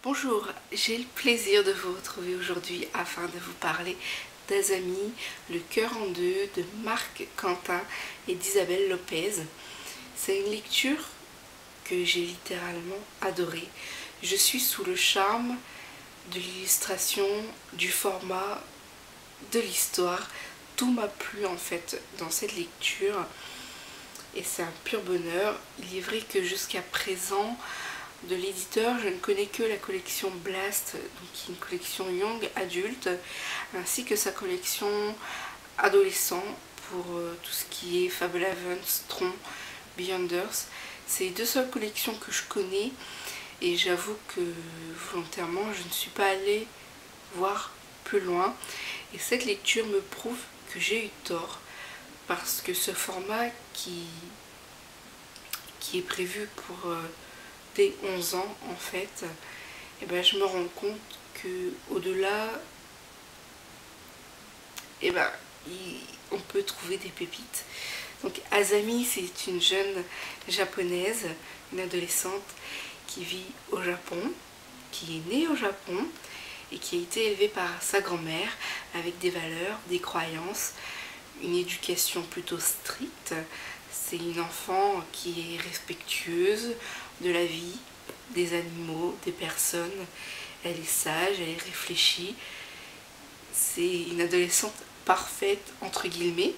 Bonjour, j'ai le plaisir de vous retrouver aujourd'hui afin de vous parler d'Azami, Le cœur en deux de Marc Quentin et d'Isabelle Lopez. C'est une lecture que j'ai littéralement adorée. Je suis sous le charme de l'illustration, du format, de l'histoire. Tout m'a plu en fait dans cette lecture et c'est un pur bonheur. Il est vrai que jusqu'à présent, de l'éditeur, je ne connais que la collection Blast, donc qui est une collection young adulte, ainsi que sa collection adolescent pour tout ce qui est Fablehaven, Strom, Beyonders. C'est les deux seules collections que je connais et j'avoue que volontairement je ne suis pas allée voir plus loin. Et cette lecture me prouve que j'ai eu tort parce que ce format qui est prévu pour dès 11 ans en fait, et ben je me rends compte que au-delà, et ben on peut trouver des pépites. Donc Azami, c'est une jeune japonaise, une adolescente qui vit au Japon, qui est née au Japon et qui a été élevée par sa grand-mère avec des valeurs, des croyances, une éducation plutôt stricte. C'est une enfant qui est respectueuse de la vie, des animaux, des personnes. Elle est sage, elle est réfléchie. C'est une adolescente parfaite, entre guillemets.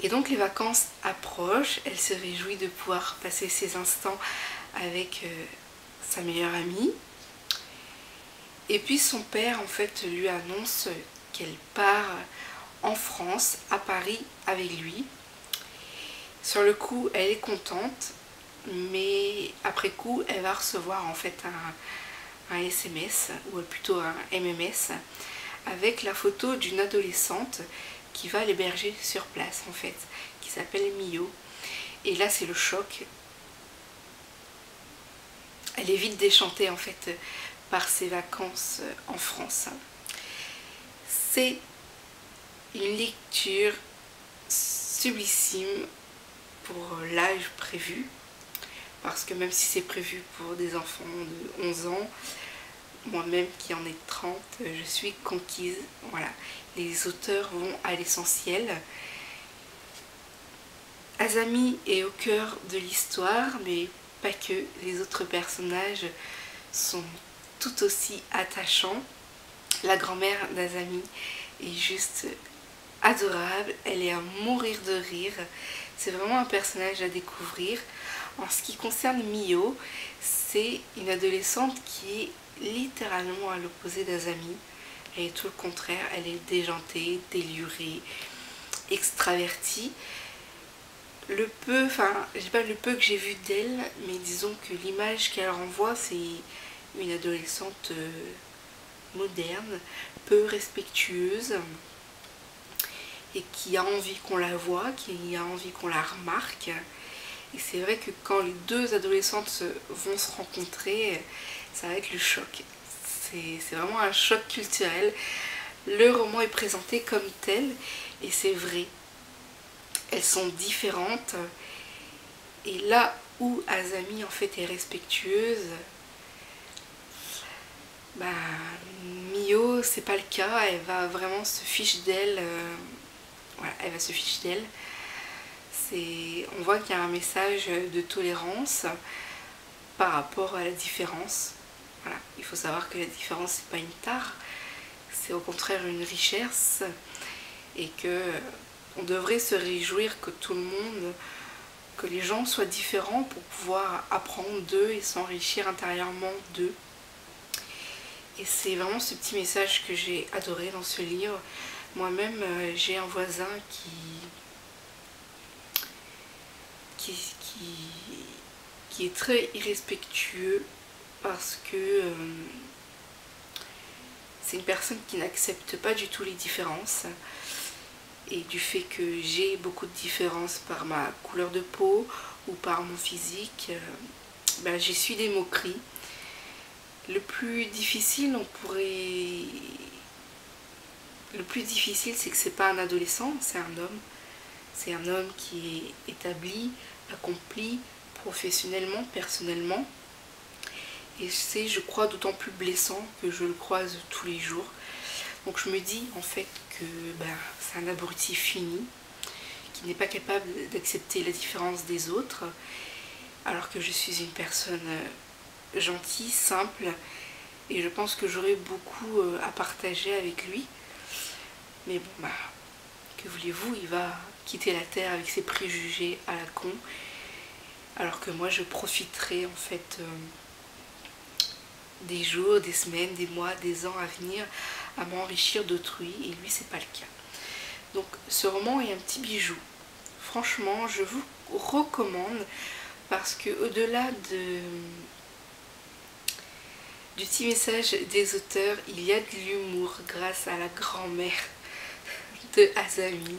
Et donc les vacances approchent. Elle se réjouit de pouvoir passer ces instants avec sa meilleure amie. Et puis son père en fait lui annonce qu'elle part en France, à Paris, avec lui. Sur le coup, elle est contente, mais après coup, elle va recevoir en fait un SMS, ou plutôt un MMS, avec la photo d'une adolescente qui va l'héberger sur place en fait, qui s'appelle Mio. Et là, c'est le choc. Elle est vite déchantée en fait par ses vacances en France. C'est une lecture sublissime pour l'âge prévu, parce que même si c'est prévu pour des enfants de 11 ans, moi-même qui en ai 30, je suis conquise. Voilà, les auteurs vont à l'essentiel. Azami est au cœur de l'histoire, mais pas que, les autres personnages sont tout aussi attachants. La grand-mère d'Azami est juste adorable, elle est à mourir de rire. C'est vraiment un personnage à découvrir. En ce qui concerne Mio, c'est une adolescente qui est littéralement à l'opposé d'Azami. Elle est tout le contraire, elle est déjantée, délurée, extravertie. Le peu, enfin, j'ai pas le peu que j'ai vu d'elle, mais disons que l'image qu'elle renvoie, c'est une adolescente moderne, peu respectueuse, et qui a envie qu'on la voie, qui a envie qu'on la remarque. Et c'est vrai que quand les deux adolescentes vont se rencontrer, ça va être le choc. C'est vraiment un choc culturel. Le roman est présenté comme tel, et c'est vrai. Elles sont différentes. Et là où Azami en fait est respectueuse, bah, Mio, c'est pas le cas. Elle va vraiment se fiche d'elle. Voilà, elle va se fiche d'elle. On voit qu'il y a un message de tolérance par rapport à la différence. Voilà, il faut savoir que la différence, c'est pas une tare, c'est au contraire une richesse, et que on devrait se réjouir que tout le monde, que les gens soient différents pour pouvoir apprendre d'eux et s'enrichir intérieurement d'eux. Et c'est vraiment ce petit message que j'ai adoré dans ce livre. Moi-même, j'ai un voisin qui est très irrespectueux parce que c'est une personne qui n'accepte pas du tout les différences, et du fait que j'ai beaucoup de différences par ma couleur de peau ou par mon physique, ben, j'essuie des moqueries. Le plus difficile, c'est que c'est pas un adolescent, c'est un homme. C'est un homme qui est établi, accompli professionnellement, personnellement, Et c'est, je crois, d'autant plus blessant que je le croise tous les jours. Donc je me dis en fait que c'est un abruti fini, qui n'est pas capable d'accepter la différence des autres, alors que je suis une personne gentille, simple, et je pense que j'aurais beaucoup à partager avec lui. Mais bon, que voulez-vous, il va quitter la terre avec ses préjugés à la con, alors que moi je profiterai en fait des jours, des semaines, des mois, des ans à venir à m'enrichir d'autrui, et lui c'est pas le cas. Donc ce roman est un petit bijou. Franchement, je vous recommande parce que au-delà du petit message des auteurs, il y a de l'humour grâce à la grand-mère de Azami.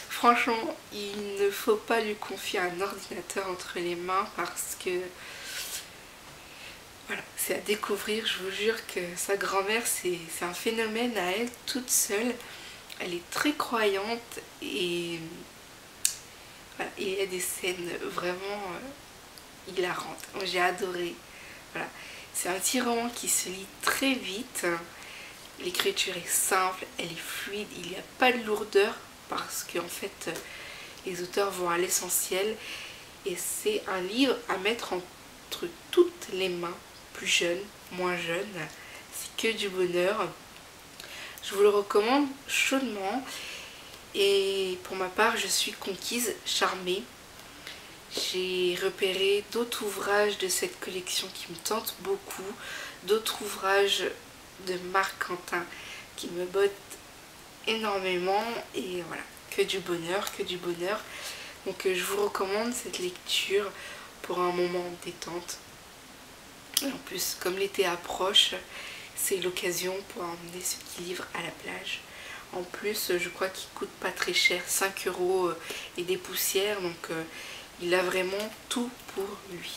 Franchement, il ne faut pas lui confier un ordinateur entre les mains parce que voilà, c'est à découvrir. Je vous jure que sa grand-mère, c'est un phénomène à elle toute seule. Elle est très croyante et voilà, il y a des scènes vraiment hilarantes. J'ai adoré. Voilà. C'est un petit roman qui se lit très vite. L'écriture est simple, elle est fluide, il n'y a pas de lourdeur parce qu'en fait les auteurs vont à l'essentiel, et c'est un livre à mettre entre toutes les mains, plus jeunes, moins jeunes, c'est que du bonheur. Je vous le recommande chaudement, et pour ma part je suis conquise, charmée. J'ai repéré d'autres ouvrages de cette collection qui me tentent beaucoup, d'autres ouvrages de Marc Quentin qui me bottent énormément, et voilà, que du bonheur, que du bonheur. Donc je vous recommande cette lecture pour un moment de détente. Et en plus, comme l'été approche, c'est l'occasion pour emmener ce petit livre à la plage. En plus, je crois qu'il coûte pas très cher, 5 € et des poussières, donc il a vraiment tout pour lui.